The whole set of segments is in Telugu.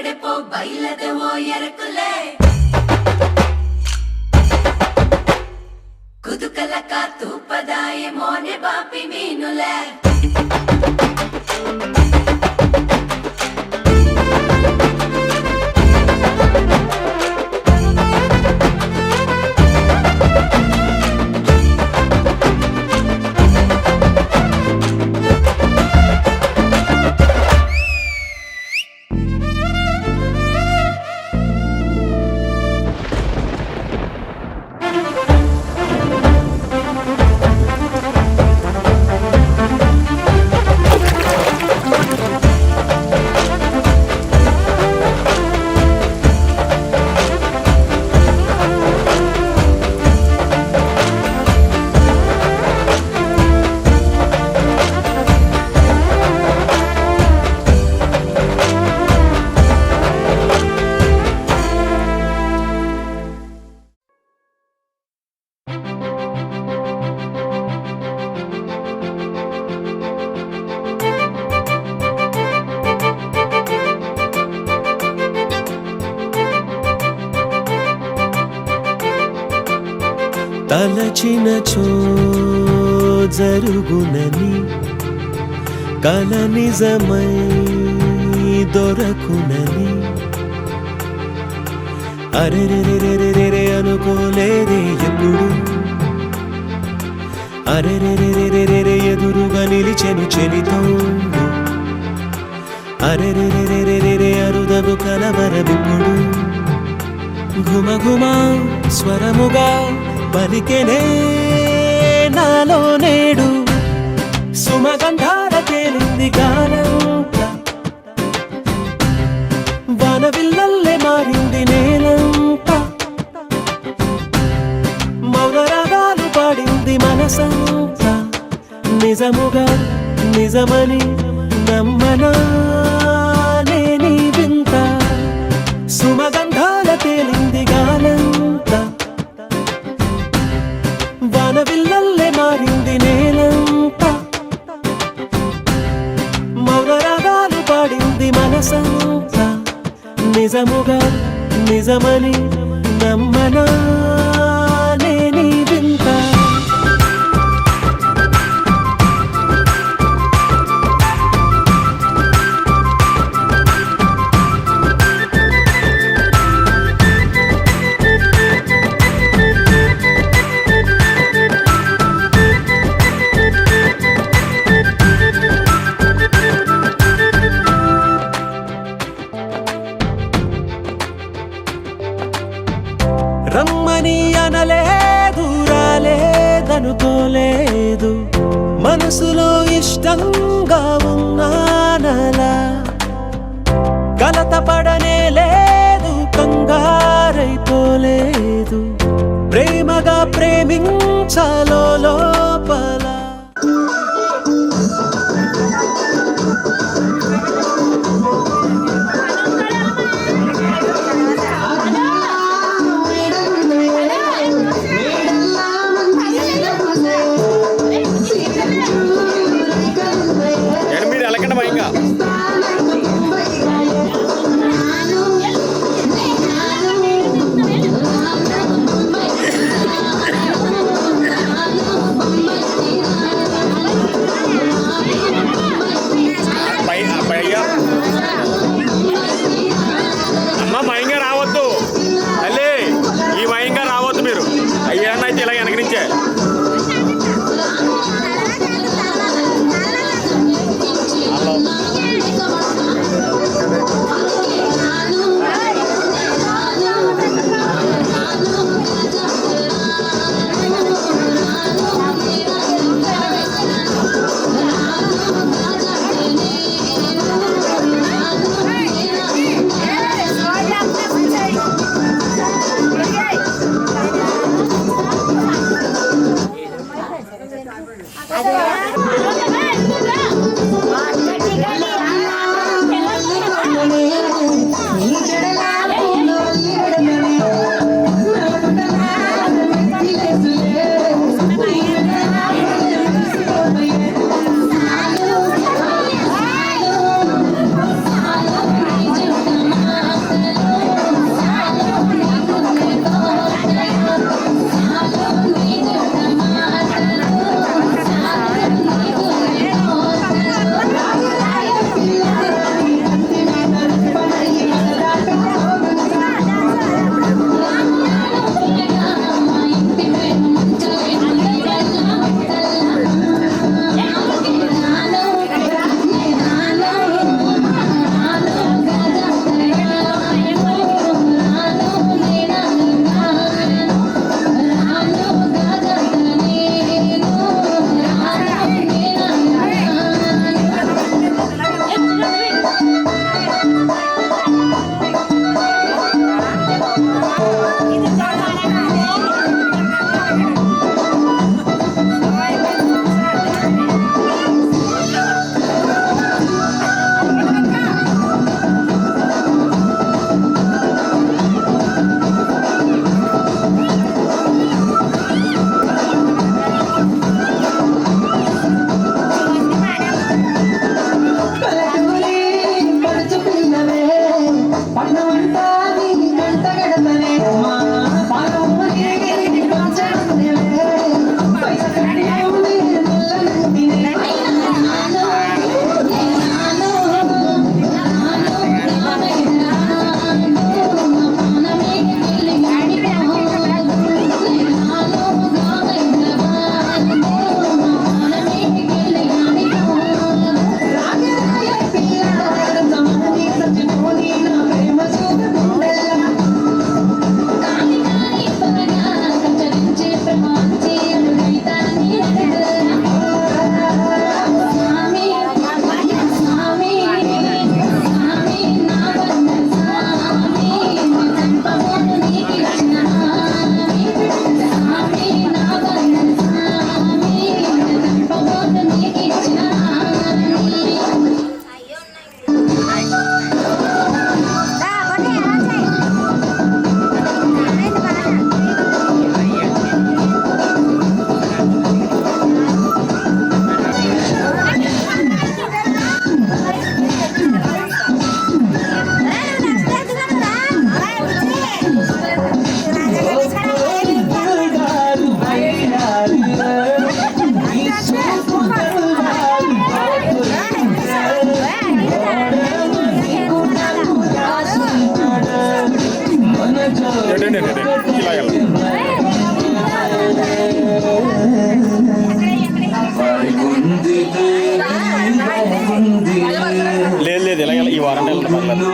ಕಡೆ ಬೈಲದವೋ ಎರಕುಲೆ ಕುದುಕಲಕ ತೂಪದಾಯೆ ಮೋನೆ ಬಾಪಿ ಮೀನುಲೆ తలచినచో జరుగునని కల నిజమై దొరకునని అరెరెరెరెరెరె అనుకోలేదే ఎప్పుడు అరెరెరెరెరెరె ఎదురుగా నిలిచెను చెలితోండు అరెరెరెరెరెరె అరుదగు కలవరమిప్పుడు ఘుమఘుమ స్వరముగా పలికెనే నాలో నేడు సుమగంధాల తేలింది గానంత వానవిల్లల్లే మారింది నేలంత మౌనరాగాలు పాడింది మనసంత నిజముగా నిజమని నమ్మనా నేనీ వింత సుమగంధాల తేలింది గానంత వానవిల్లల్లే మారింది నేలంత మౌనరాగాలు పాడింది మనసంత నిజముగా నిజమని నమ్మనా నేనీ వింత రమ్మని అనలేదు రాలేదనుకోలేదు మనసులో ఇష్టంగా ఉన్నానలా కలత పడనే లేదు కంగారైపోలేదు ప్రేమగా ప్రేమించాలో లోపల పర్లేదు, ఇలా ఈ వారంటీ పర్లేదు.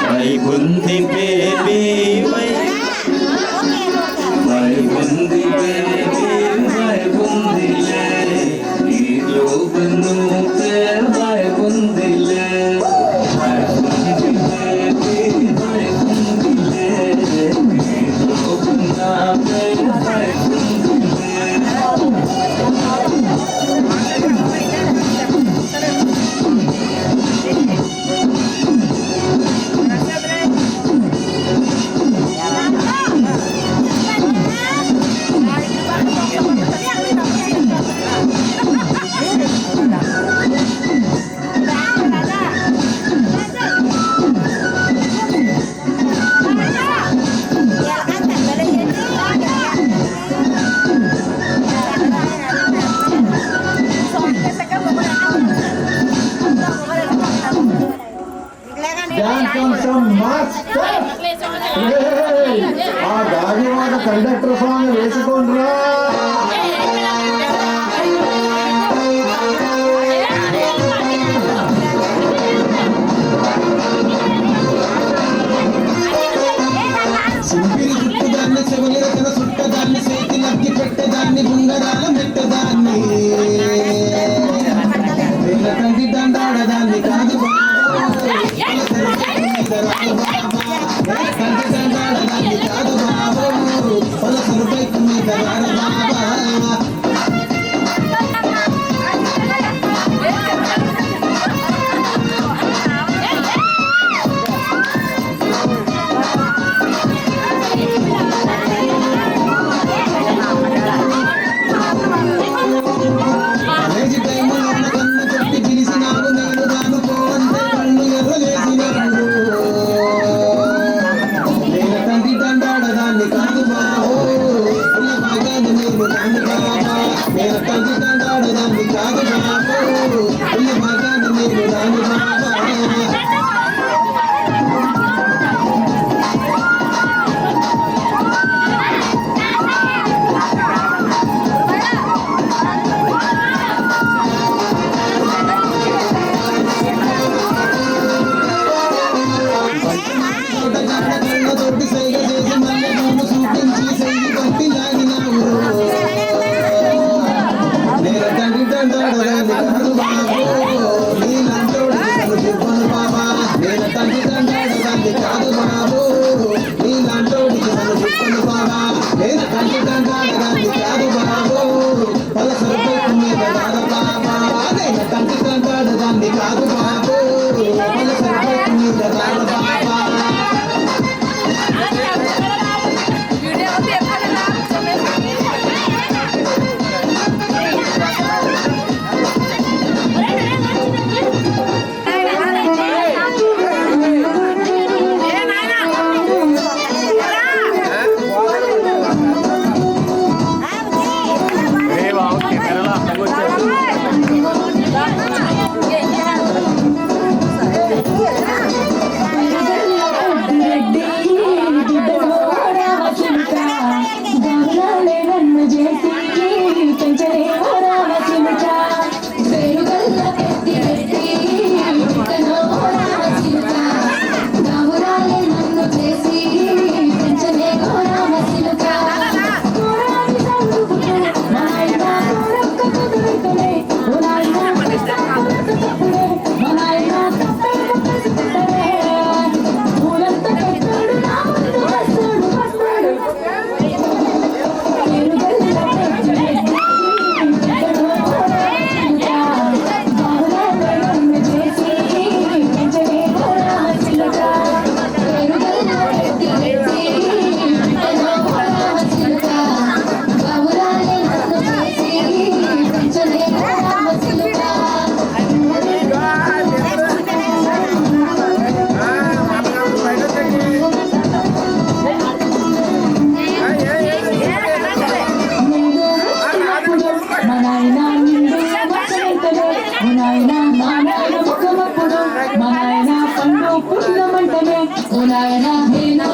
వైగుంది బేబీ వైగుంది బేబీ వైగుందిలే ఈ లోకను వైగుందిలే వైగుంది బేబీ వైగుందిలే ఈ లోకన వైగుందిలే. ఆ గాలి మాట కండక్టర్ స్వామి వేసుకోండిరా. సింపిరి చుట్టదాన్ని చెవులి రకన చుట్టదాన్ని చేతి నక్కి పెట్టేదాన్ని గుంగరాల మెట్టదాన్ని కంటి దండాడదాన్ని కాదు కాదు బాబు పలసరు బైక్ మీద బాబా. ఓ నాయనా నేను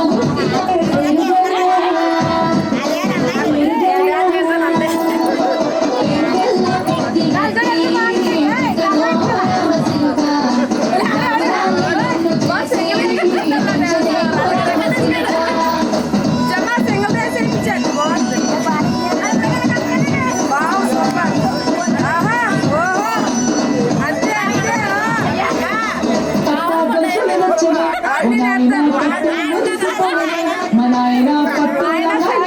మనాయనా పట్టు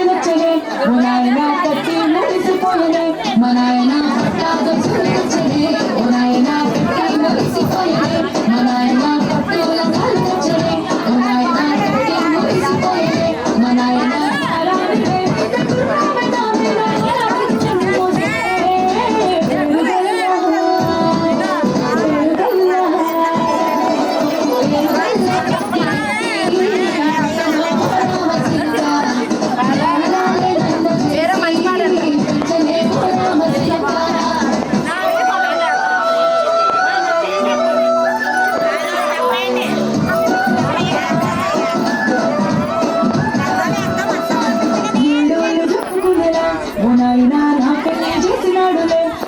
నచ్చలే మనాయనా పట్టి మురిసిపోయలే మనాయనా పట్టాదు నచ్చలే మనాయనా పట్టి మురిసిపోయలే మనాయనా పట్టు నచ్చలే మనాయనా పట్టి మురిసిపోయలే మనాయనా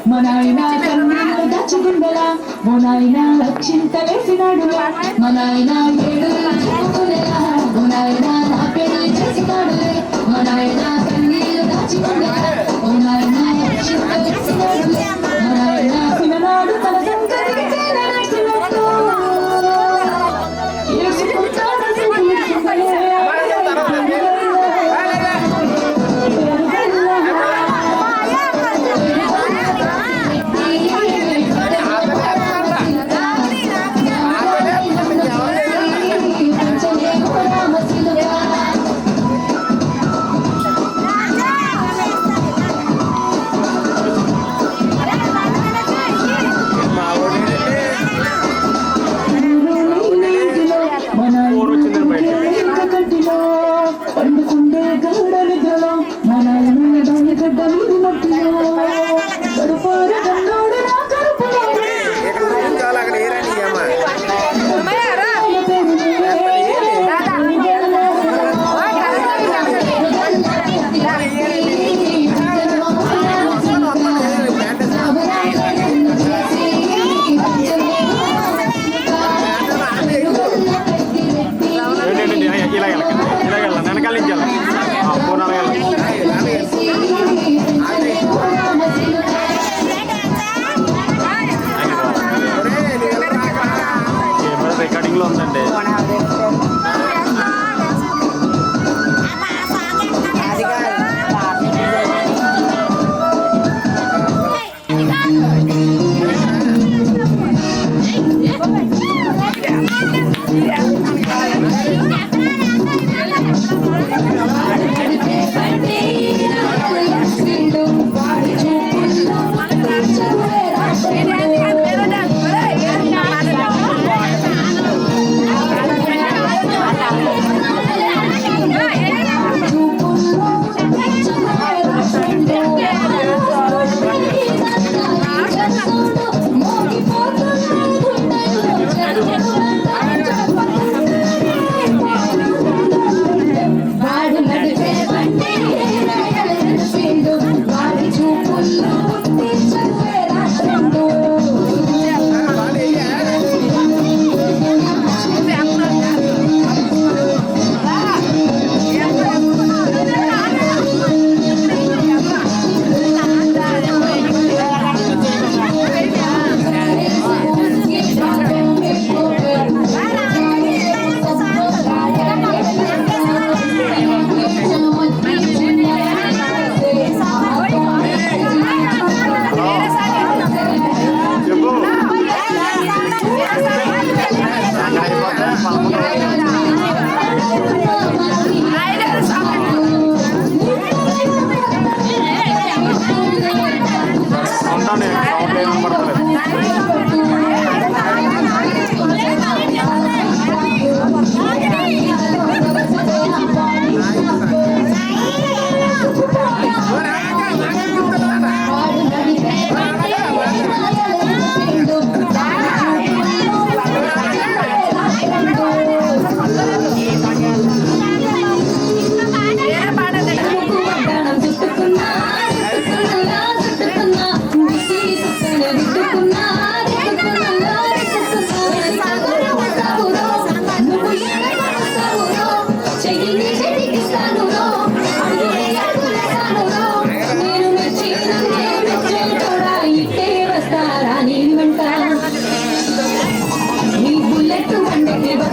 మనాయనా కన్నీళ్ళు దాచుకుండలా మనాయనా చింతలేసినాడులా మనాయనా ఏడు చెప్పుకునేలా మనాయనా నా పెళ్లి చేసినాడులే మనాయనా కన్నీళ్ళు దాచుకుండలా మనాయనా చింతలేసినాడులే మనాయనా పిల్లనాడు తన సంకరికి చేరవేసినట్టు ఏసుకుంటాడు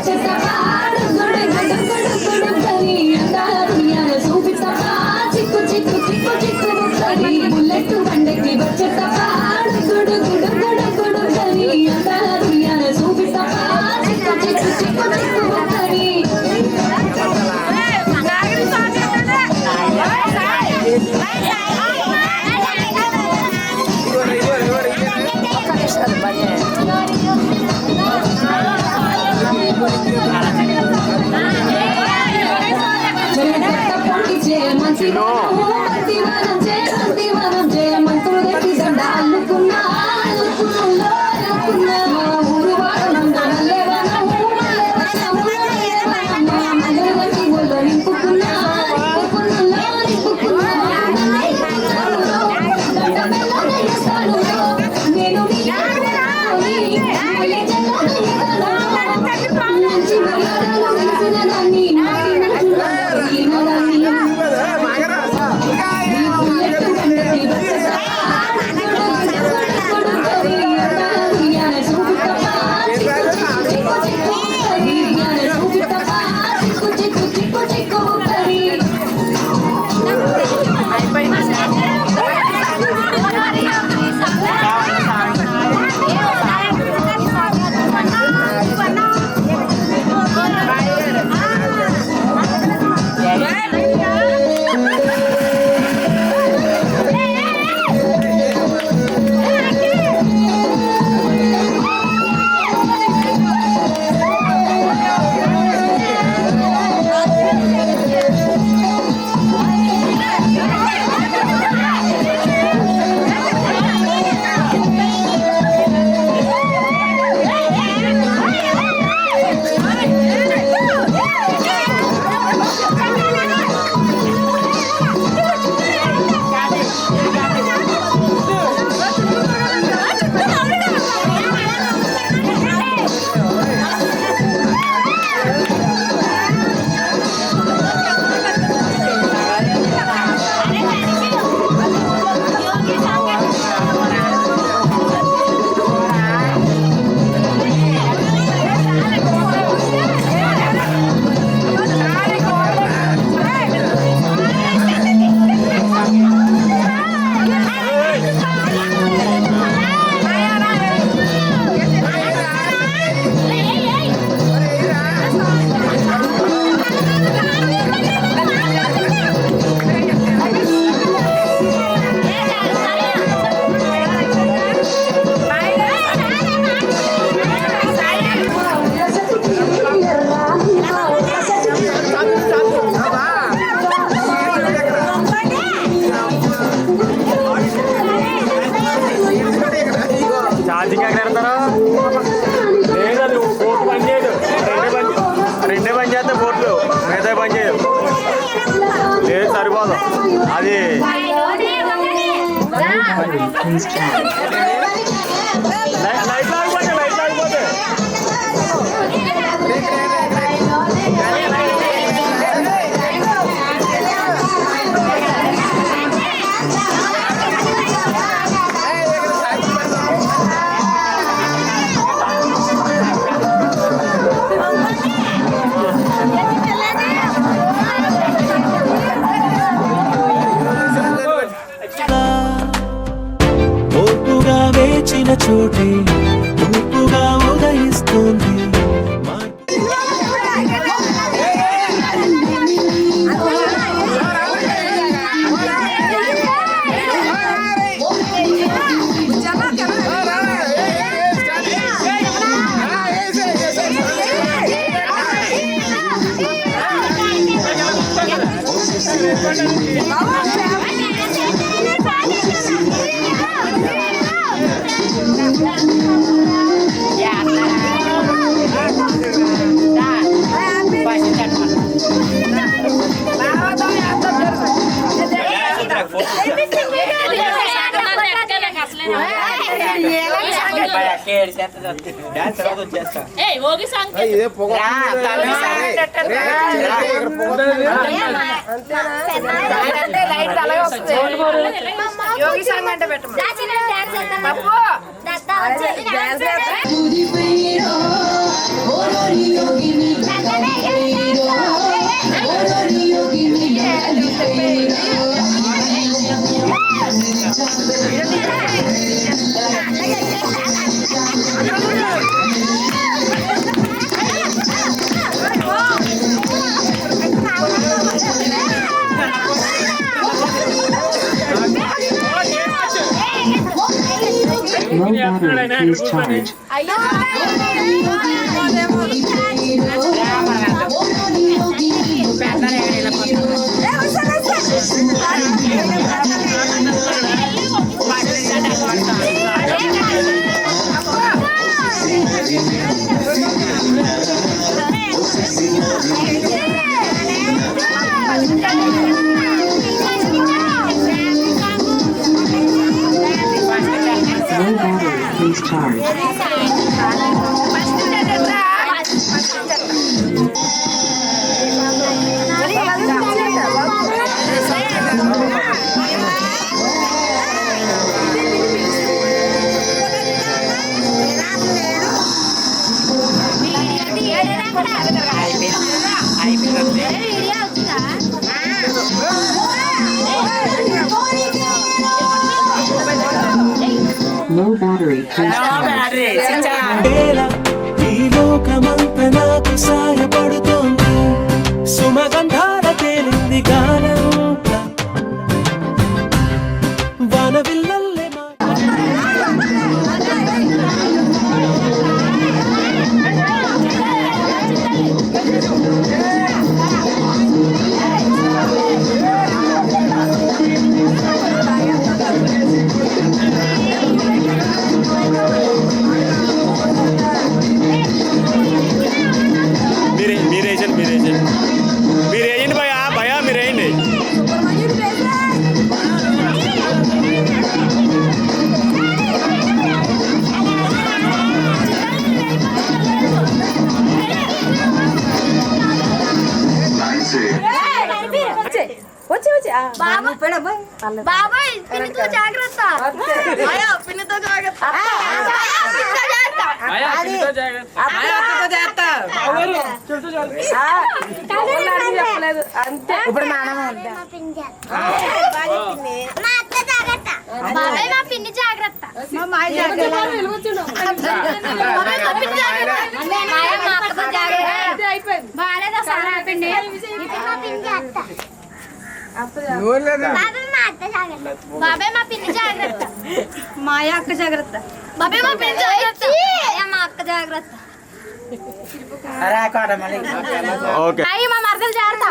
వచ్చేస్తావా గుడు గుడు గుడు గుడు కని అందాల దునియాలో చూపిస్తావా చిక్కు చిక్కు చిక్కు చిక్కు కని బుల్లెట్ బండకి వచ్చేస్తావా గుడు గుడు గుడు గుడు కని అందాల దునియాలో చూపిస్తావా చిక్కు చిక్కు చిక్కు చిక్కు కని అది లైట్ ఆగిపోతే ఓపుగా వేచిన చోటే ఊపుగా ఉదయిస్తుంది. యోగి సాంగ్ అంటే పెట్టమా యోగి battery, please charge. No battery, please charge. No battery, please charge. వేళ ఈ లోకమంత నాకు సాయపడుతోంది సుమగంధాల తేలింది గానంత వనవిల్లల్లే మీరేయండి భయా మీరేయండి. వచ్చి బాబాయ్ పిన్నితో జాగ్రత్త పిన్నితో జాగ్రత్త ఇప్పుడు బాబాయ్ మా పిన్ని జాగ్రత్త బాగాలేదా సార్ పిండి బాబాయ్ మా పిన్ని జాగ్రత్త మా అక్క జాగ్రత్త బాబాయ్ మా పిన్ని జాగ్రత్త మా అక్క జాగ్రత్త ఓకే. అయ్యి మా మరదలు జాగ్రత్త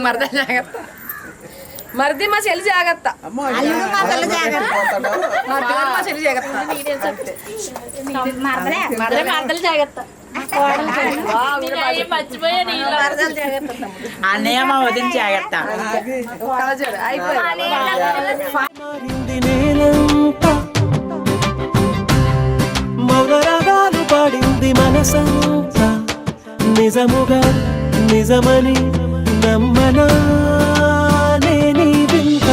మరదలు జాగ్రత్త మరిది మా చెల్లి జాగ్రత్త మా చెల్లి జాగ్రత్త మరదలు జాగ్రత్త అన్నయ్య మా వదిన జాగ్రత్త మారింది నేలంతా మౌన రాగాలు పాడింది మనసంతా నిజముగా నిజమని నమ్మనా నేనీ వింత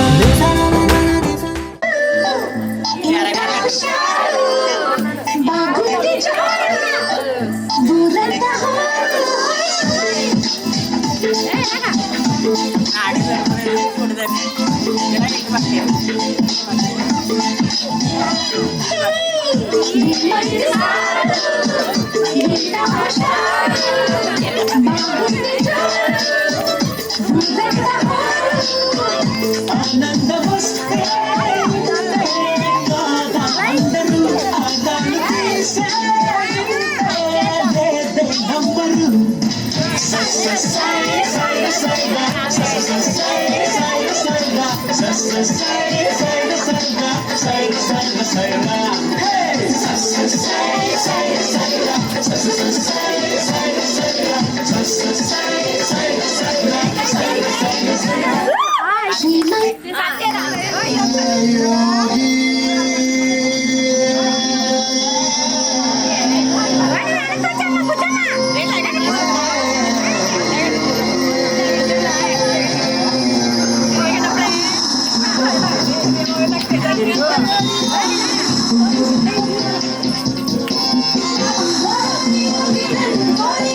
Bye.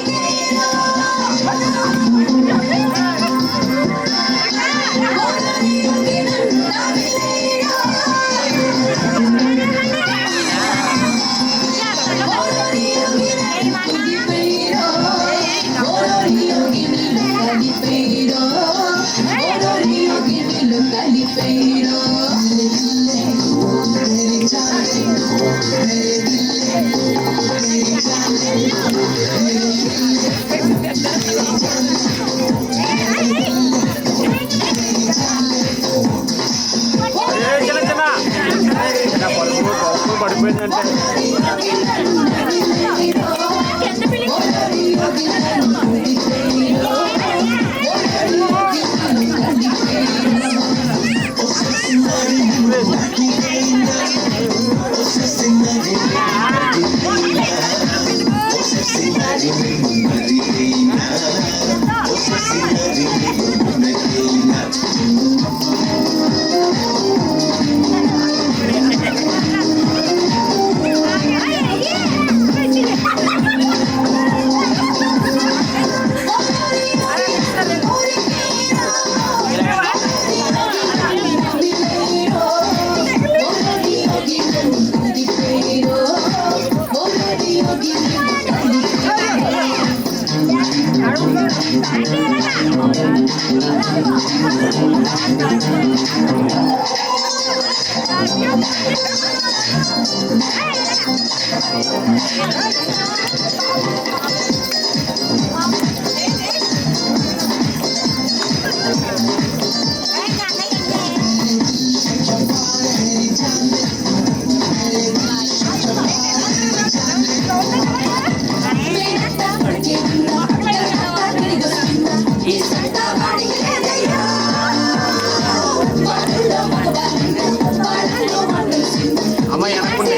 అమ్మ వెనక్కుండే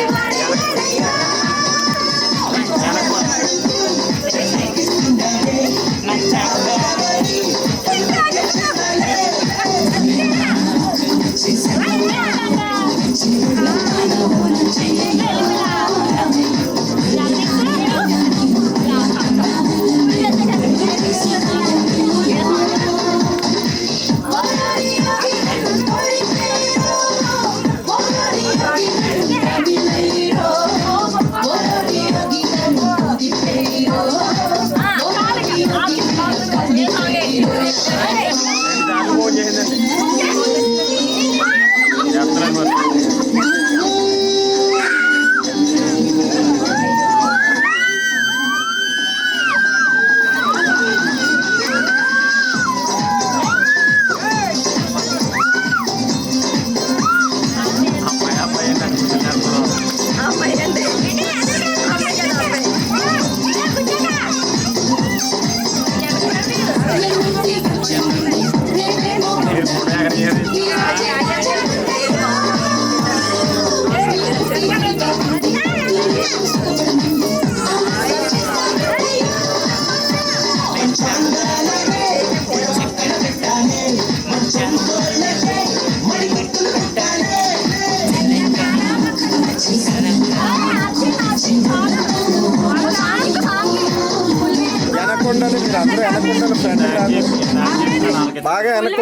ఫోన్ చేసిందండి చెప్తున్నాను మరి వెనకుండాలి మీరు అందరూ వెనకుండాలి ఫ్రెండ్ బాగా వెనక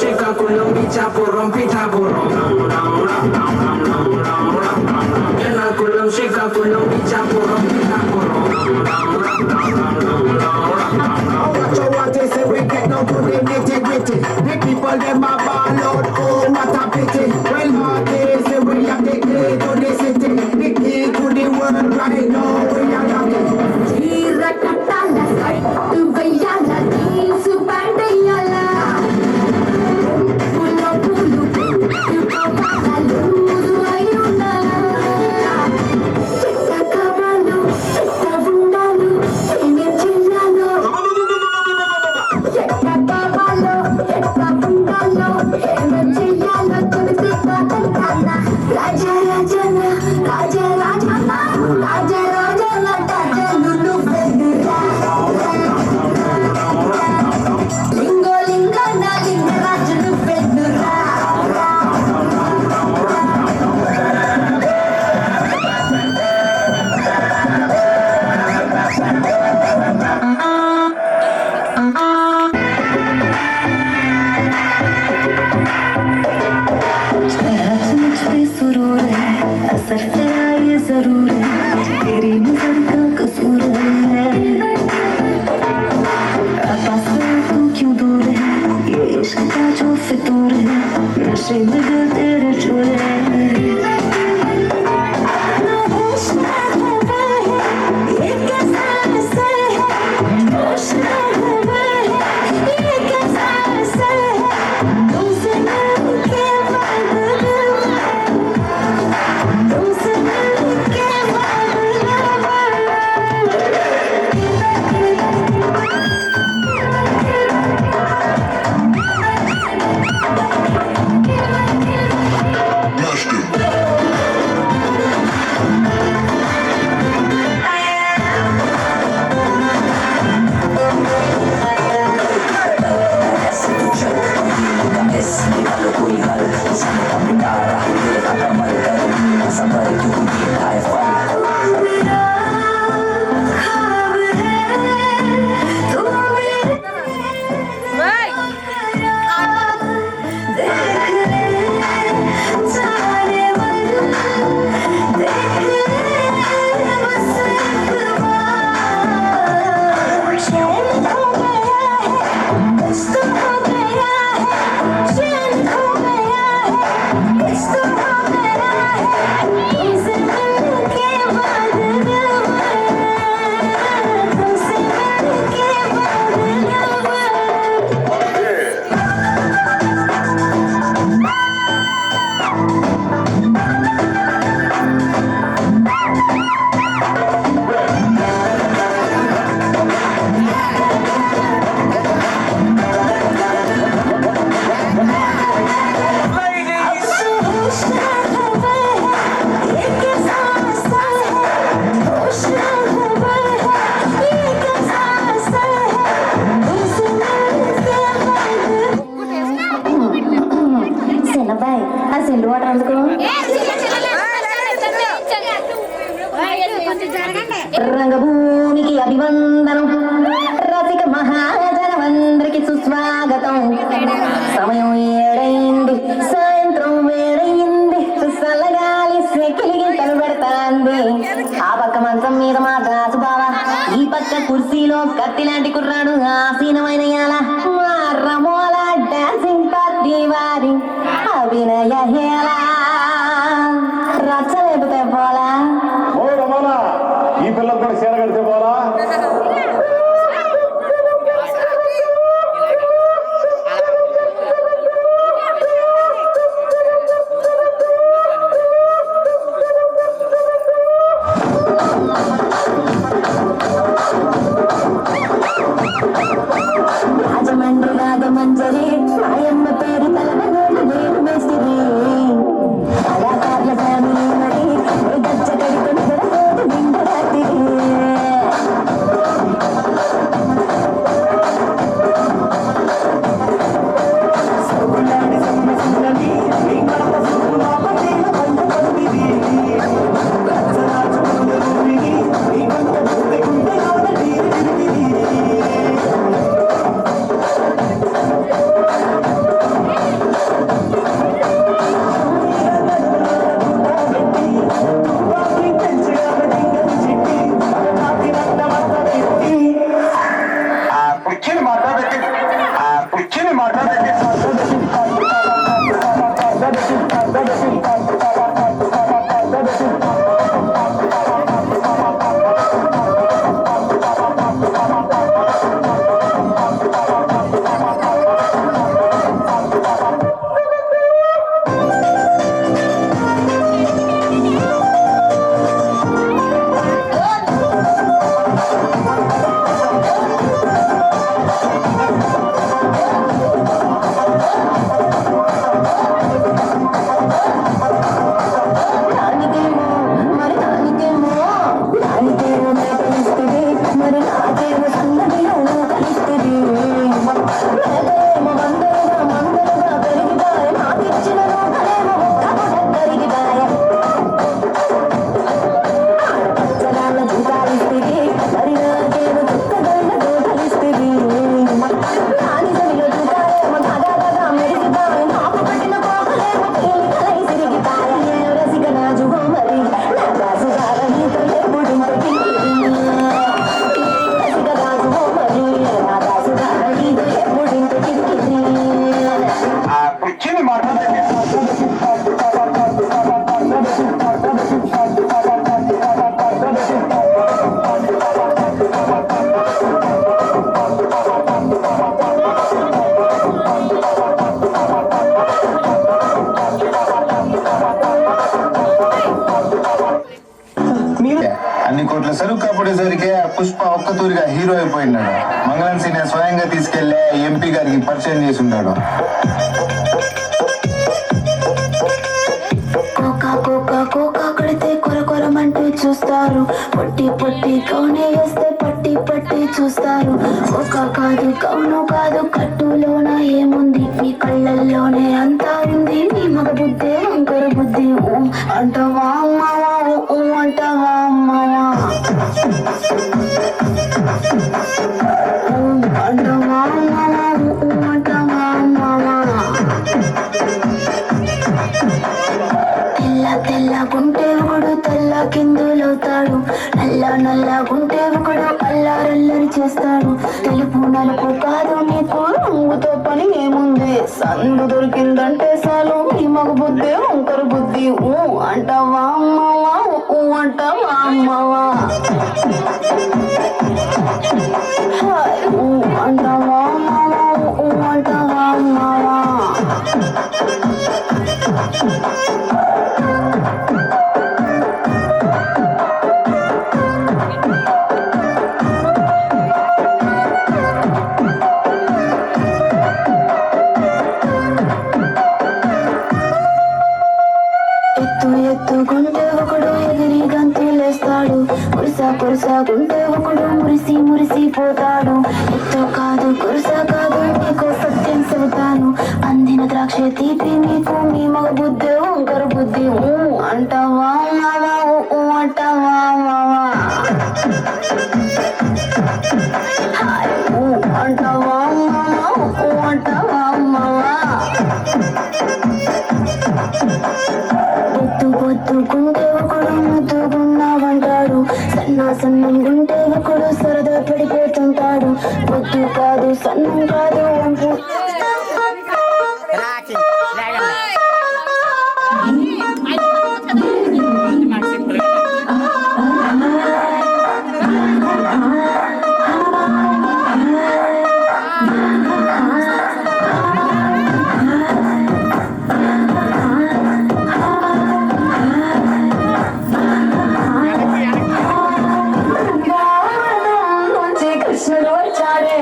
Srikakulam, బిచ్చాపురం, Pithapuram them a ball out. Oh, what a pity. Well, hard days, we are the key to the city. The key to the world right now. We are lucky. చీర కట్టాల సైటు వెయ్యాల జీన్సు ప్యాంట్ వెయ్యాల పూల పూలు పూల లూజు అయి ఉండాల చెత్త కమాలు చెత్త ఉండాలు ఏమేం చెయ్యాలో చెత్త కమాలు చెత్త ఉండాలో ఏమేం చెయ్యాలో తెలిసి కాదంటాన రాజా రాజన రాజా రాజన రాజా రాజన రాజను నువ్వెదురా లింగో లింగో నా లింగ రాజు నువ్వెదురా सुरूर है असर तेरा ये जरूर है तेरी नजर का कसूर है पास तू क्यों दूर है ये इश्क का जो फितूर है नशे में दिल तेरे चूर है ये कैसा असर है होश में है ये कैसा असर है तुमसे मिलके तुमसे मिलके చిన్నబాయ్ ఆ సెల్లు వాటర్ అందుకో రంగభూమికి అభివందనం రసిక మహాజనమందరికి సుస్వాగతం సమయం ఏడైంది సాయంత్రం వేడైంది చల్లగాలి సెకిలిగి తలబెడతాంది ఆ పక్క మంచం మీద మా దాసు బావ ఈ పక్క కుర్చీలో కత్తి లాంటి కుర్రాడు ఆసీనమైన యాల మా రమోల డాన్సింగ్ పార్టీ వారి అభినయ హేళ రచ్చలేపితే పోలా ఈ పిల్లలు కూడా చీర కడితే పోలా రాజమండ్రి రాగమంజరి మాయమ్మ పేరు తలపగోడు వేరు మేస్తిరి చూడేసరికి పుష్ప ఒక్కతూరిగా హీరో అయిపోయినాడు. మంగళం సీనియర్ స్వయంగా తీసుకెళ్లే ఎంపీ గారికి పరిచయం చేసి ఉన్నాడు. కోకా కొడితే కొరకొరమంటూ చూస్తారు, పొట్టి పొట్టి కౌనే వేస్తే పట్టి పట్టి చూస్తారు. కోకా కాదు కౌను కాదు, కట్టులోన ఏముంది, మీ కళ్ళల్లోనే అంతా ఉంది. మీ మగ బుద్ధి వంకర బుద్ధి, అంటవా అమ్మవా, అంటవా అమ్మవా, అంటవా అమ్మవా, అంటవా అమ్మవా. తెల్లగుంటే ఒకడు తెల్ల కిందులవుతాడు, నల్లగుంటే ఒకడు అల్లారల్లరి చేస్తాడు. తెలుపు నలుపు కాదు నీకు రంగుతో పని ఏముంది, సందు దొరికిందంటే చాలు మీ మగ బుద్ధి వంకర బుద్ధి. అంటావా అమ్మవా, అంటావా అమ్మవా, అంటావా అమ్మవా, అంటావా అమ్మవా. ఎత్తుగుంటే ఒకడు ఎగిరి గంతులేస్తాడు, కురుసగుంటే ఒకడు మురిసి పోతాడు. ఎత్తు కాదు కురుస కాదు, నీకు సత్యం చెబుతాను, అందిన ద్రాక్ష తీపి నీకు మీ మగ బుద్ధి వంకర బుద్ధి. అంటావా మావా, అంటావా మావా, అంటావా మావా, అంటావా మావా. బొద్దుగుంటే ఒకడు ముద్దుగున్నావంటాడు, సన్నంగుంటే ఒకడు సరదా పడిపోతుంటాడు. బొద్దు కాదు సన్నం కాదు వంపు. కృష్ణుడు వచ్చాడే,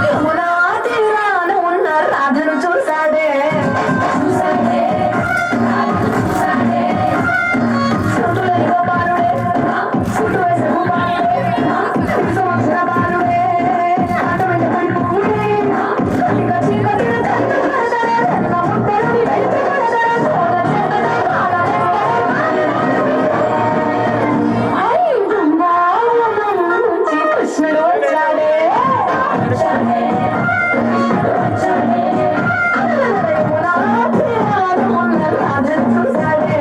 యమునా తీరాన ఉన్న రాధను చూసాడే, సుతులని బాలుడే, సుతు వయసు బాలుడే, సంవత్సర బాలుడే, ఆటమంటే పండుగ కృష్ణుడు వచ్చాడే, రాధను చూసాడే.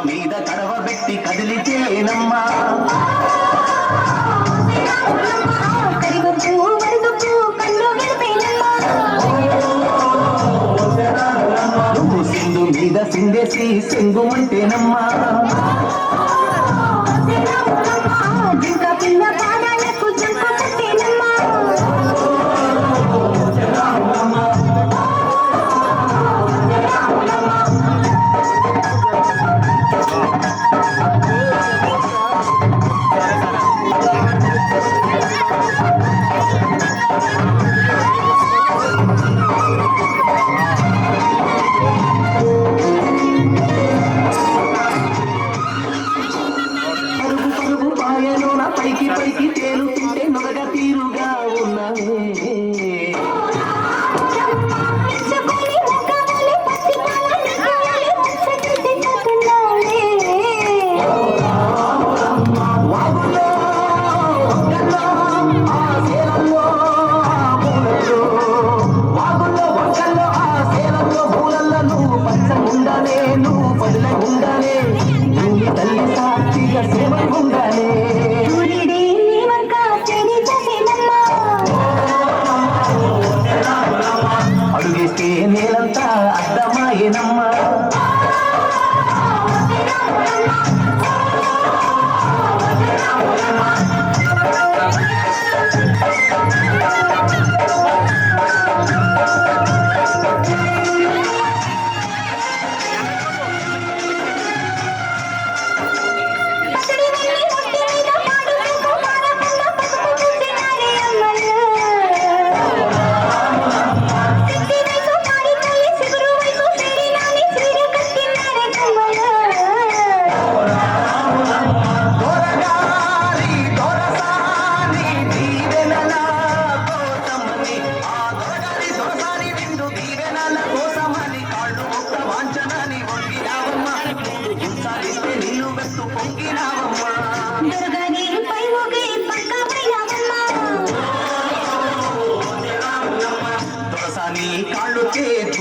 మీద కడవ పెట్టి కదిలితేనమ్మా, నువ్వు సింధు మీద సిందేసి సెంగుమంటేనమ్మా.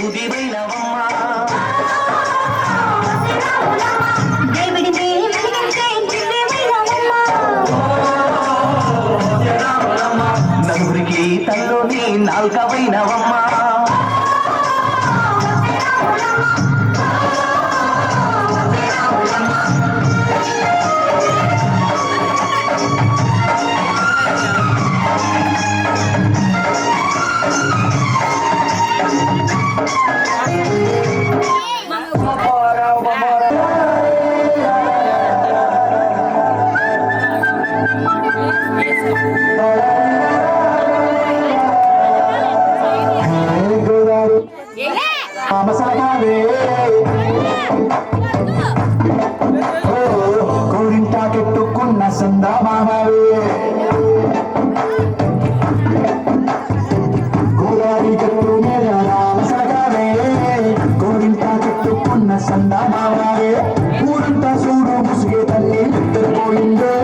కుదిరైనవమ్మా నలుగురికి తల్లోని నాల్కవైనవమ్మా కోరింటాకెట్టుకున్న సందమామవే గోదావరి గట్టు మీద రామసలగావే కోరింటాకెట్టుకున్న సందమామవే ఊరంతా చూడు ముసుగే తల్లి నిద్రపోయిందే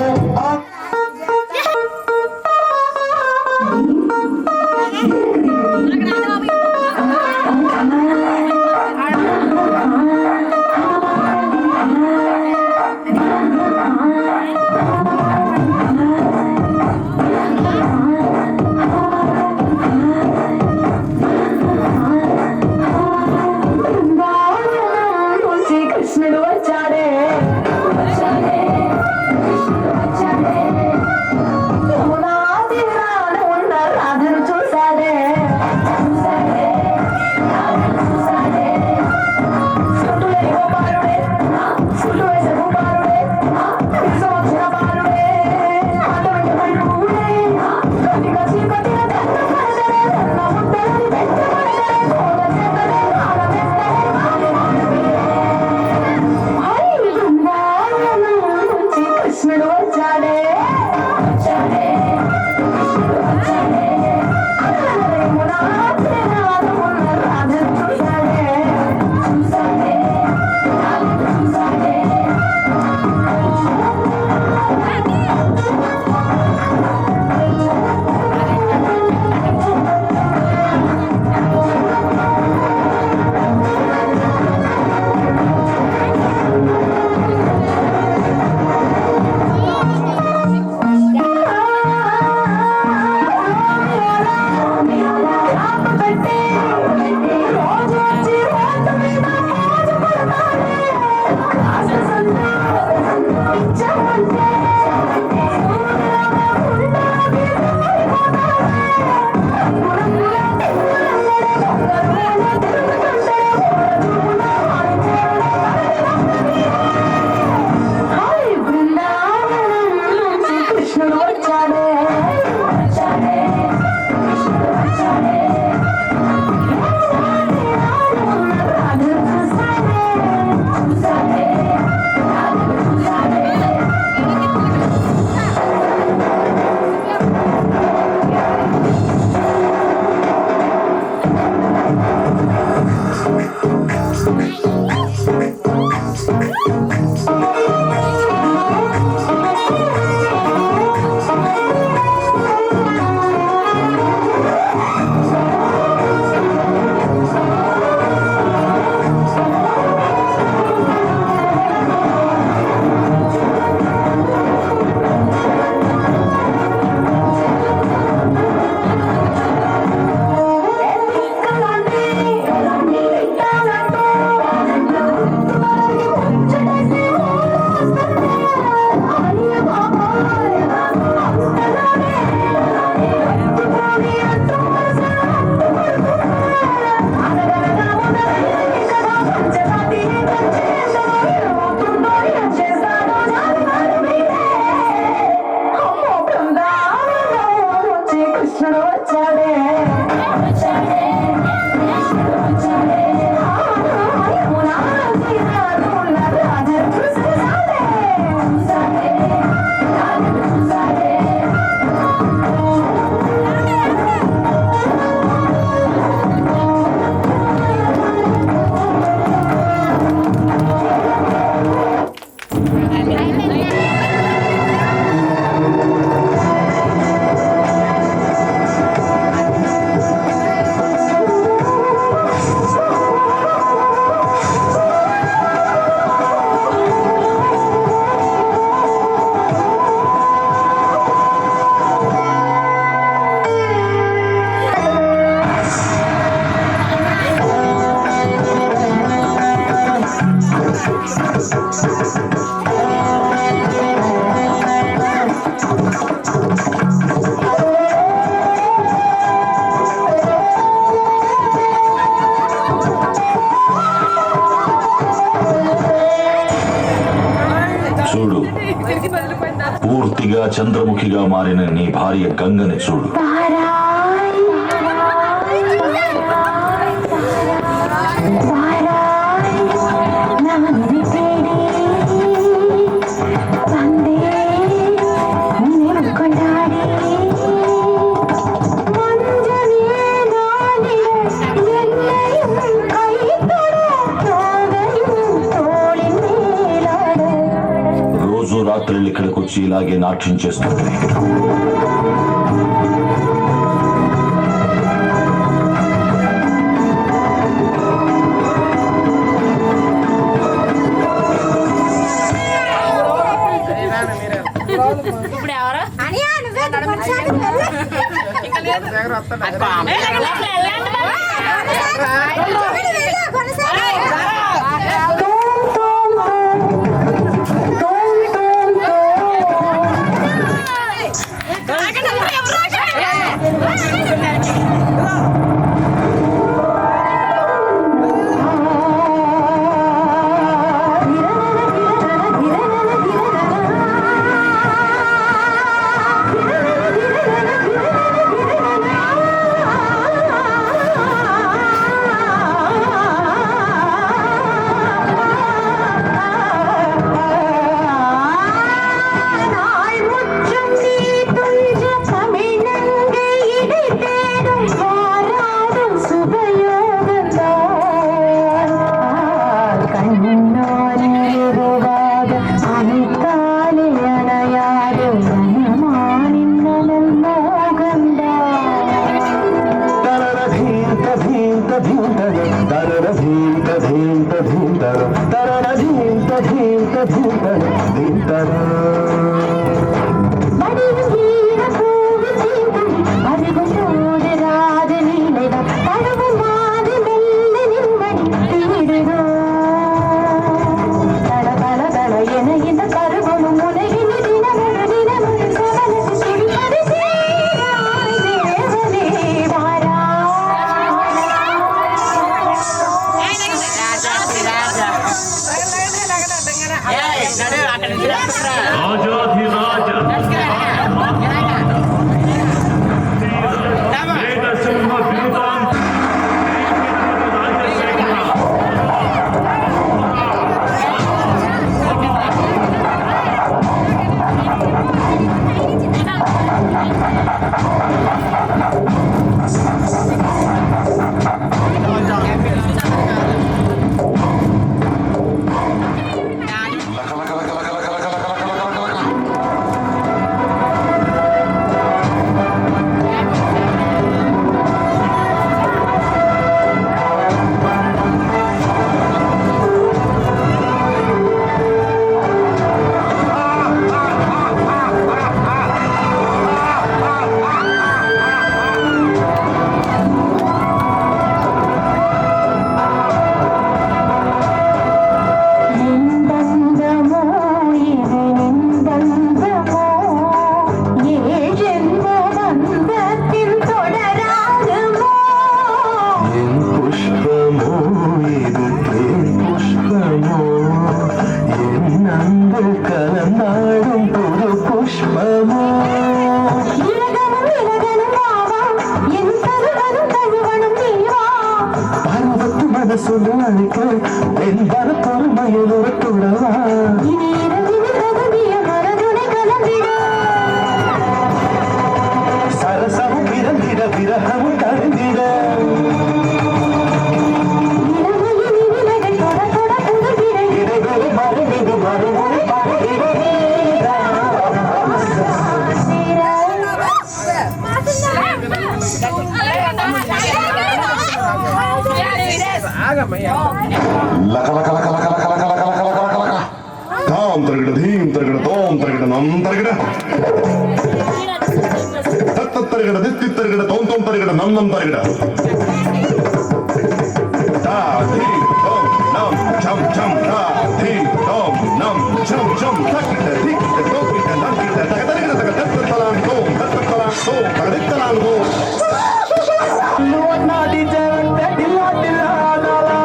కృష్ణుడు వచ్చాడే వచ్చాడే కృష్ణుడు వచ్చాడే యమునా తీరాన ఉన్న రాధను చూశాడే చూశాడే రాధను చూశాడే సుట్టు వేయో బాలుడే సుట్టు వేసే బాలుడే విసవచ్చిన బాలుడే ఆట వెంట పడుడే గట్టిగా చీకటిన దండ పడదరే దండ ముద్దలని వెంట పడదరే కోల చేతడే కాల చేస్తడే మాలి మానవే కృష్ణుడు వచ్చాడే వచ్చాడే కృష్ణుడు వచ్చాడే యమునా తీరాన ఉన్న రాధను చూశాడే చూశాడే రాధను చూశాడే కృష్ణుడు వచ్చాడే వచ్చాడే కృష్ణుడు వచ్చాడే రాధను చూశాడే చూశాడే రాధను చూశాడే కృష్ణుడు వచ్చాడే వచ్చాడే కృష్ణుడు వచ్చాడే యమునా తీరాన ఉన్న రాధను చూశాడే చూశాడే రాధను చూశాడే చూడు, పూర్తిగా చంద్రముఖిగా మారిన నీ భార్య గంగని చూడు. రోజు రాత్రులు ఇక్కడికి వచ్చి ఇలాగే నాట్యం చేస్తుంది. ఇప్పుడు ఎవరు అని Nam nam chum chum ta thi tom nam chum chum tak dik to pita nam pita tak talan go talan go Lord na DJ dilla dilla dalla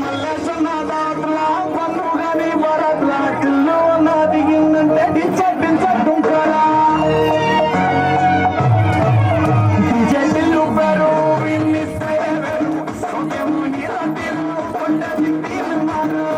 Malesana datla panugani varatla tillo na diginnante dincha dunkala DJ dillu peru inni severu sokemu hiratilu pondani birmanu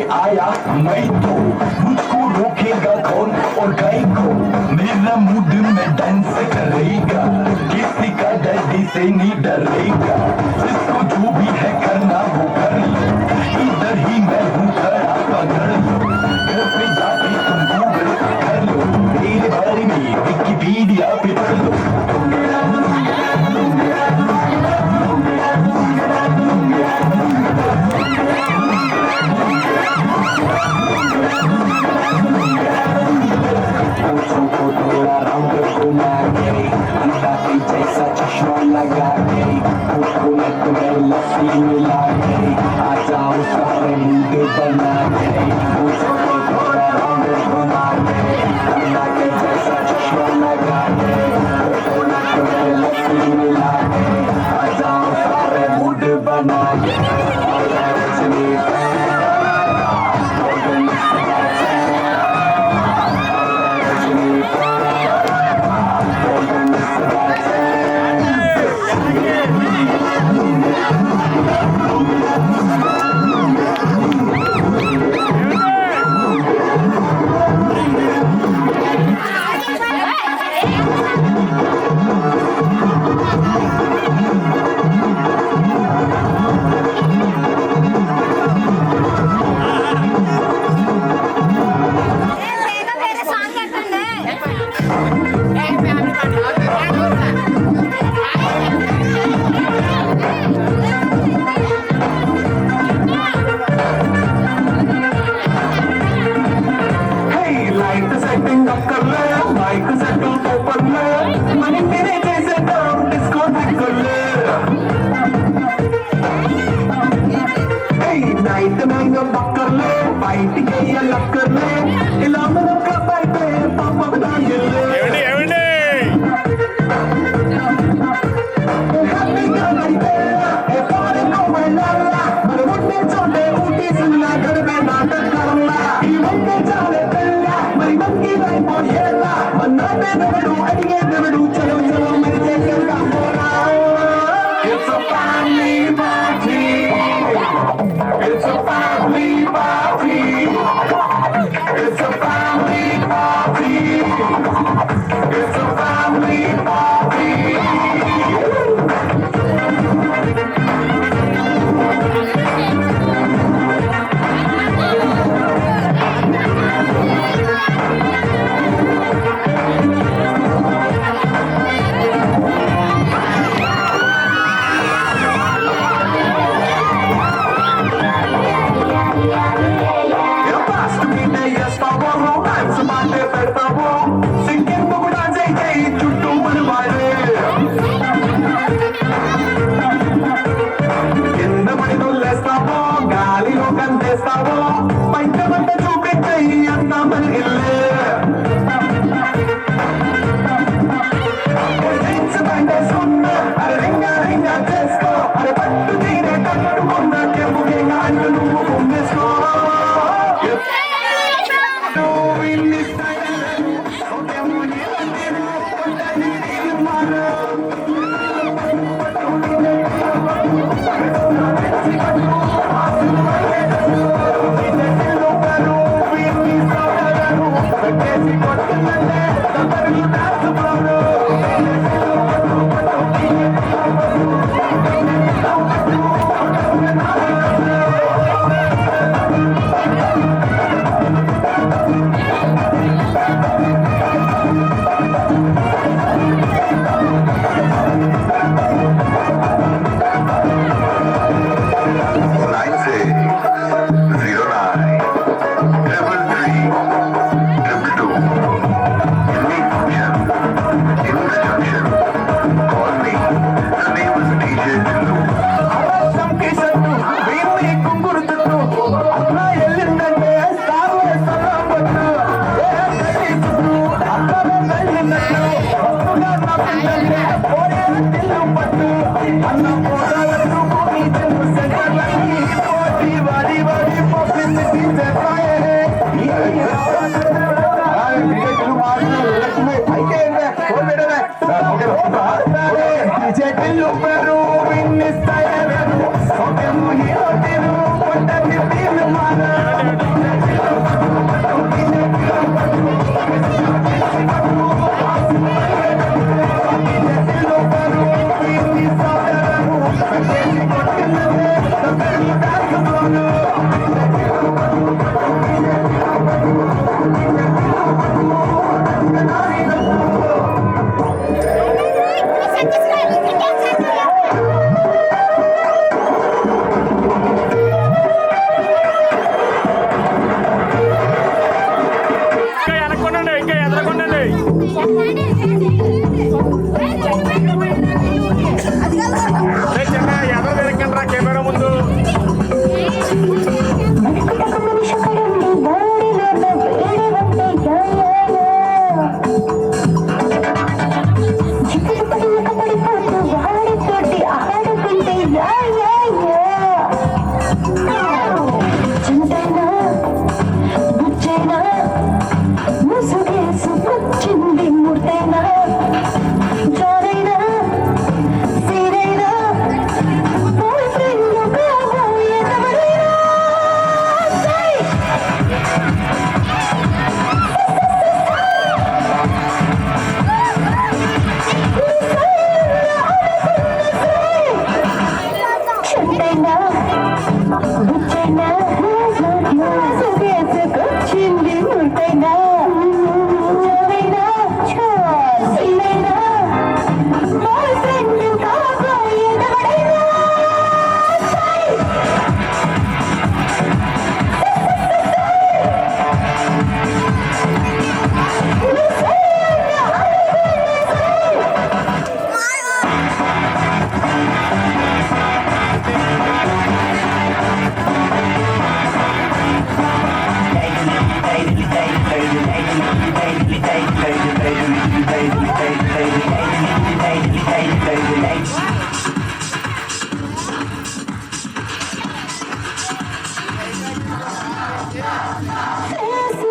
I వేరే సాంగ్ పెట్టండి. లైట్ సెట్టింగ్ అక్కర్లే మైక్ సెట్ ఓపెన్లే మనీ మీరే చేసేద్దాం డిస్కో దిక్కులే నైట్ నైన్ అక్కర్లే బయటికి వెయ్యాలక్కర్లే ఇలా మనం క్లబ్ అయితే పాపం దాగిల్లే హ్యాపీగా అయితే ఏ ఫారెన్ వెళ్ళాలా మరి ఉండే చోటే ఊటీ సినిమా గడిపే నాటకాలన్నా ఈ వంటే చాలే పెళ్ళ మరి మంకి అయిపోయేలా మన్నాటే దేవుడు అడిగే దేవుడు చలో చలో మరి చేసేద్దాం పోరా It's a family party It's a family party It's a family party It's a family party గాలిలో కందేస్తావో బయట పంట చూపెట్టాయి అంత మరిగిల్లే అరే రింగా రింగా చేసుకో అరే పట్టు తీరే కట్టుకున్న చెప్పుకే గాళ్ళు నువ్వు పొంగేసుకో చెట్లు పెరు విన్నిస్తాయను సొంతము హీరో తిరు కొండని తీరు మాన Satisfied with the dance. వచ్చేనా సుగేసుకొచ్చింది ఉంటేనా జోరైనా చోరైనా బాయ్ ఫ్రెండ్ కాబోయే ఎవడైనా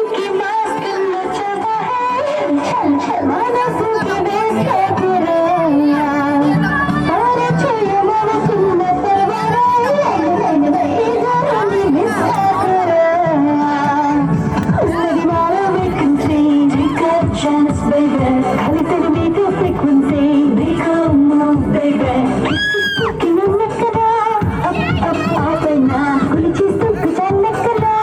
की मस्त नचता है छल छल मनसु के बेस्ते पुरैया तारे छुए मन सुन परवरा लैन लैन जानी बिस्ता पुरैया मेरी माला में change we could chance baby खाली तेरे beat frequency we come on baby fucking nakada up up na कुल चीज तो कुछ nakada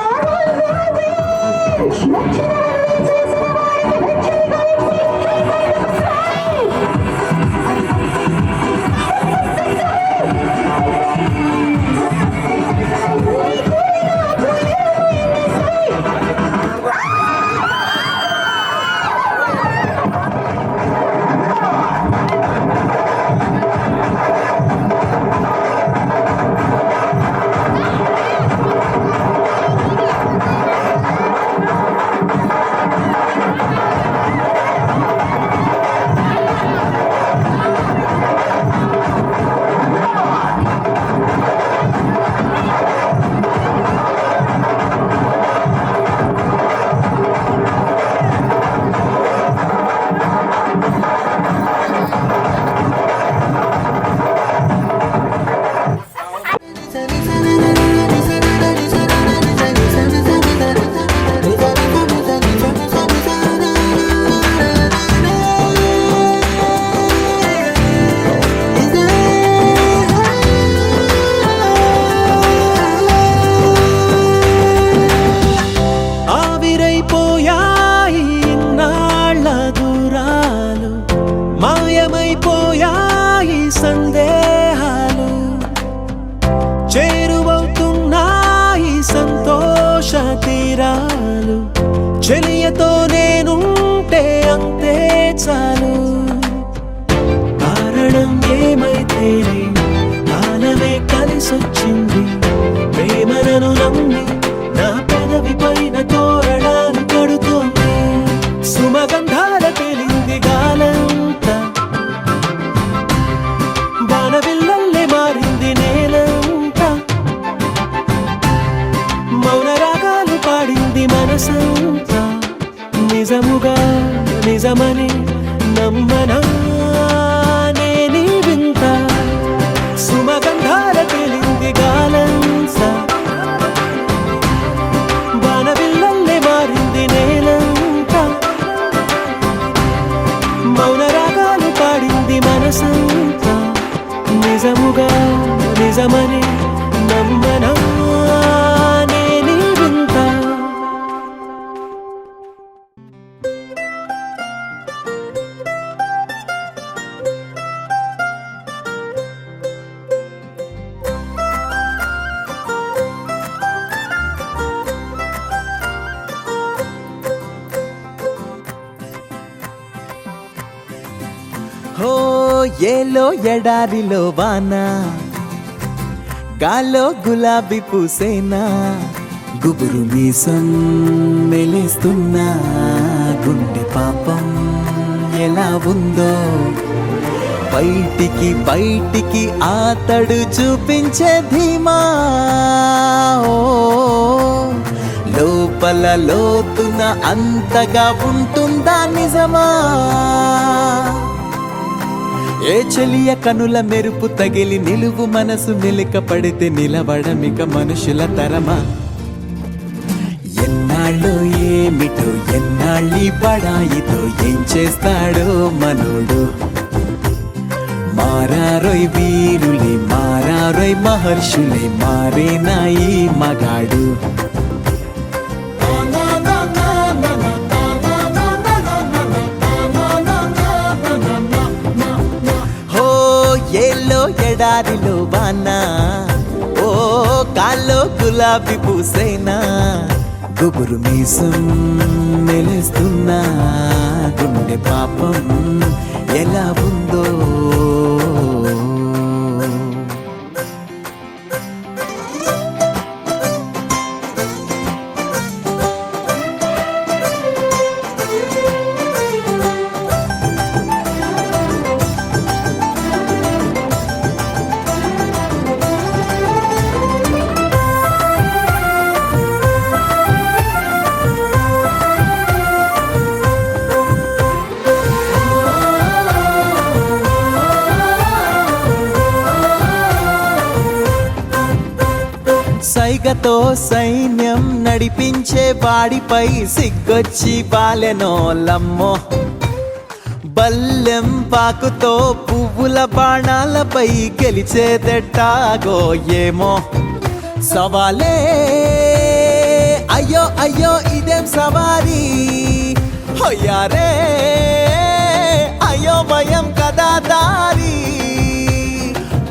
ఆవిరైపోయాయి ఇన్నాళ్ళ దూరాలు మాయమైపోయాయి సందేహాలు చేరువవుతున్నాయి సంతోష తీరాలు చెలియతో నేనుంటే అంతే చాలు కారణం ఏమైతేనే కాలమే కలిసొచ్చింది ప్రేమను నమ్మి నా పెదవి పైన తోరణాలు కడుతోంది సుమగంధాల తేలింది గాలంతా బాణవిల్లల్లే మారింది నేలంతా మౌన రాగాలు పాడింది మనసంతా నిజముగా నిజమని నమ్మనా నేనీ వింత సుమగంధాల తేలింది గాలంతా బాణవిల్లల్లే మారింది నేలంతా మౌన రాగాలు పాడింది మనసంతా నిజముగా నిజమని నమ్మనా నేనీ వింత హో ఏలో ఎడారిలో వాన గాల్లో గులాబీ పూసేనా గుబురు మీసం మెలేస్తున్నా గుండె పాపం ఎలా ఉందో బయటికి బయటికి ఆతడు చూపించే ధీమా ఓ లోపల లోతున అంతగా ఉంటుందా నిజమా ఏ చెలియ కనుల మెరుపు తగిలి నిలువు మనసు మెలిక పడితే నిలబడమిక మనుషుల తరమా ఎన్నాళ్ళు ఏమిటో ఎన్నాళ్ళి పడాయితో ఏం చేస్తాడో మనోడు మా మారారోయ్ వీరులే మారారోయ్ మహర్షులే మారేనా ఈ మగాడు హో ఏలో ఎడారిలో వానా ఓ కాల్లో గులాబీ పూసైనా గుబురు మీసం మెలుస్తున్నా గుండె పాపం ఎలా ఉందో సైగతో సైన్యం నడిపించే వాడిపై సిగ్గొచ్చి బాలెనోలమ్మో బల్లెం పాకుతో పువ్వుల బాణాలపై గెలిచేదెట్టాగో ఏమో సవాలే అయ్యో అయ్యో ఇదేం సవారీ హొయ్యారే అయ్యో భయం కదా దారి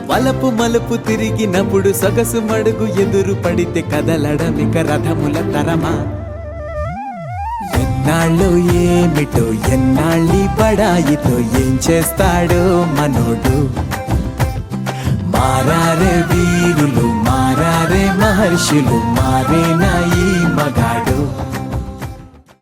వలపు మలుపు తిరిగినప్పుడు సొగసు మడుగు ఎదురు పడితే కదలడమిక రథముల తరమా ఎన్నాళ్ళు ఏమిటో ఎన్నాళ్ళి బడాయితో ఏం చేస్తాడో మనోడు మారారే వీరులు మారారే మహర్షులు మారేనా ఈ మగాడు